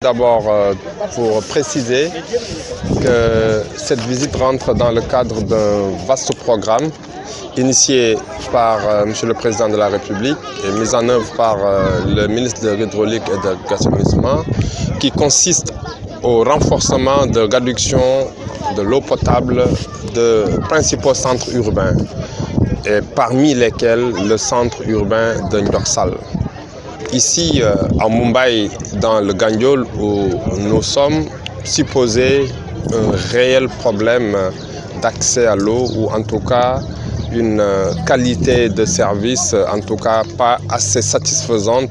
D'abord, pour préciser que cette visite rentre dans le cadre d'un vaste programme initié par M. le Président de la République et mis en œuvre par le ministre de l'Hydraulique et de l'Assainissement, qui consiste au renforcement de la réduction de l'eau potable de principaux centres urbains, et parmi lesquels le centre urbain de Ndioksal. Ici, à Mumbai, dans le Gandiol, où nous sommes supposés un réel problème d'accès à l'eau, ou en tout cas une qualité de service, en tout cas pas assez satisfaisante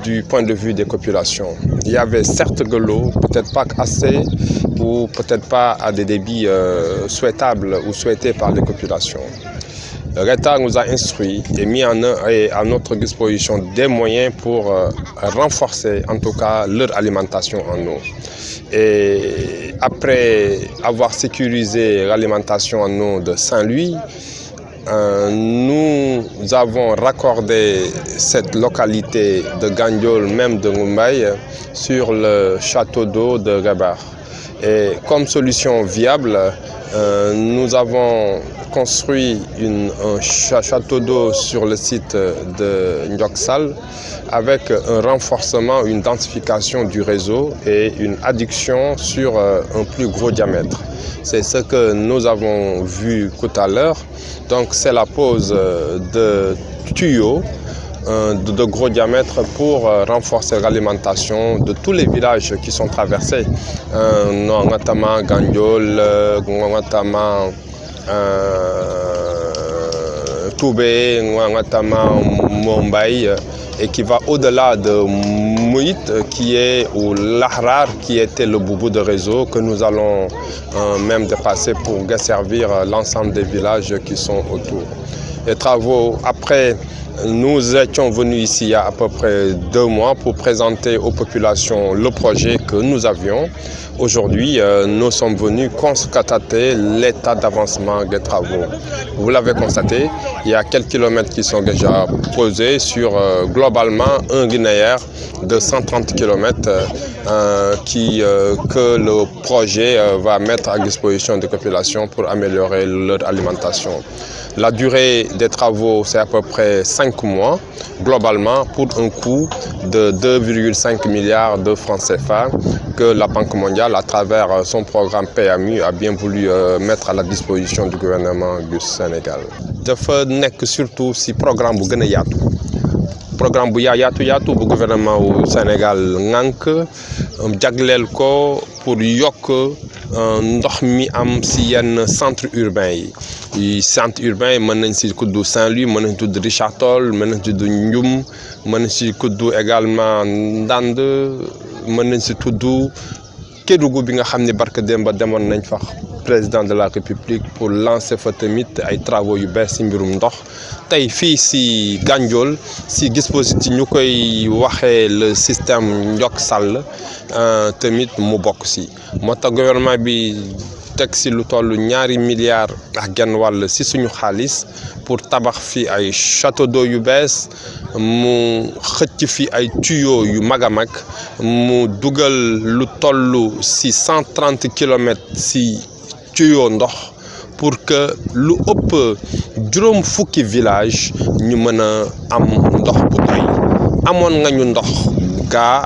du point de vue des populations. Il y avait certes de l'eau, peut-être pas assez, ou peut-être pas à des débits souhaitables ou souhaités par les populations. L'État nous a instruits et mis à notre disposition des moyens pour renforcer en tout cas leur alimentation en eau. Et après avoir sécurisé l'alimentation en eau de Saint-Louis, nous avons raccordé cette localité de Gandiol, même de Mumbai, sur le château d'eau de Gabar. Et comme solution viable, nous avons construit un château d'eau sur le site de Ndioksal avec un renforcement, une densification du réseau et une adduction sur un plus gros diamètre. C'est ce que nous avons vu tout à l'heure. Donc c'est la pose de tuyaux de gros diamètre pour renforcer l'alimentation de tous les villages qui sont traversés, notamment Gandiol, notamment Toubé, notamment Mumbai, et qui va au-delà de Mouit, qui est ou l'Ahrar, qui était le boubou de réseau que nous allons même dépasser pour desservir l'ensemble des villages qui sont autour. Les travaux, après, nous étions venus ici il y a à peu près 2 mois pour présenter aux populations le projet que nous avions. Aujourd'hui, nous sommes venus constater l'état d'avancement des travaux. Vous l'avez constaté, il y a quelques kilomètres qui sont déjà posés sur globalement un linéaire de 130 km que le projet va mettre à disposition des populations pour améliorer leur alimentation. La durée des travaux, c'est à peu près 5 mois, globalement, pour un coût de 2,5 milliards de francs CFA que la Banque mondiale, à travers son programme PMU, a bien voulu mettre à la disposition du gouvernement du Sénégal. Dafa nekk surtout si programme bu gën a yaatu. Programme bu yaatu bu gouvernement du Sénégal ngànk jagleel ko pour yokk ndox mi am si yenn centre urbain yi. Centre urbain yi mën nañ si kuddu Saint-Louis, mën nañ tudd Richard Toll, mën nañ tudd Ndioum, mën nañ si kuddu également Ndande, mën nañ si tudd Kédougou bi nga xam ne barke démba demoon nañ fa président de la République pour lancer fa tamit ay travaux yu bees si mbirum ndox. Tey fii si Gandiol si dispositif ñu koy waxee le système Ndioksal tamit mu bokk si. Moo tax gouvernement bi teg si lu toll 2 milliards ak genn wàll si suñu xaalis pour tabax fi ay château d'eau yu bees, mu xëcc fi ay tuyaux yu mag a mag, mu dugal lu toll si 130 kilomètres si tuyaux ndox pour que lu ëpp juróom fukki village ñu mën a am ndox bu doy. Amoon nga ñu ndox gaa,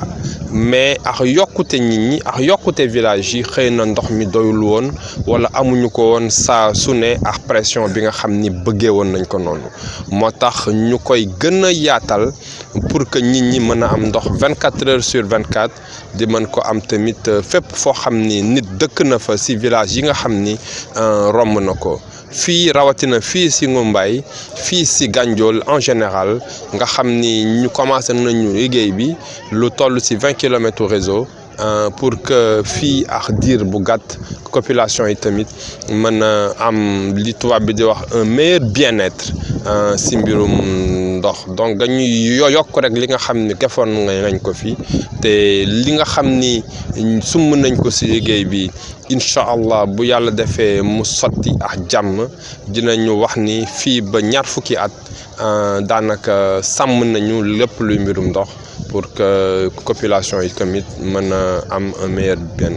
mais ak yokkute nit ñi ak yokkute village yi xëy na ndox mi doyul woon wala amuñu ko woon saa su ne ak pression bi nga xam ni bëggee woon nañ ko noonu. Moo tax ñu koy gën a yaatal pour que nit ñi mën a am ndox 24 heures sur 24 di mën ko am tamit fépp foo xam ni nit dëkk na fa si village yi nga xam ni romb na ko. Fii rawatina fii si Mumbai, fii si Gandiol en général nga xam ni ñu commencé nañu liggéey bi lu toll si 20 kilomètres réseau pour que fii ak diir bu gàtt population yi tamit mën a am li tubaab bi di wax un meilleur bien-être si mbirum ndox. Donc dañuy yokk rek li nga xam ni defoon nañ ko fi te li nga xam ni sumb nañ ko si liggéey bi incha allah bu yàlla defee mu sotti ak jàmm dinañu wax ni fii ba 20 fukki at daanaka sàmm nañu lépp luy mbirum ndox pour que population yi tamit mën a am un meilleur bien.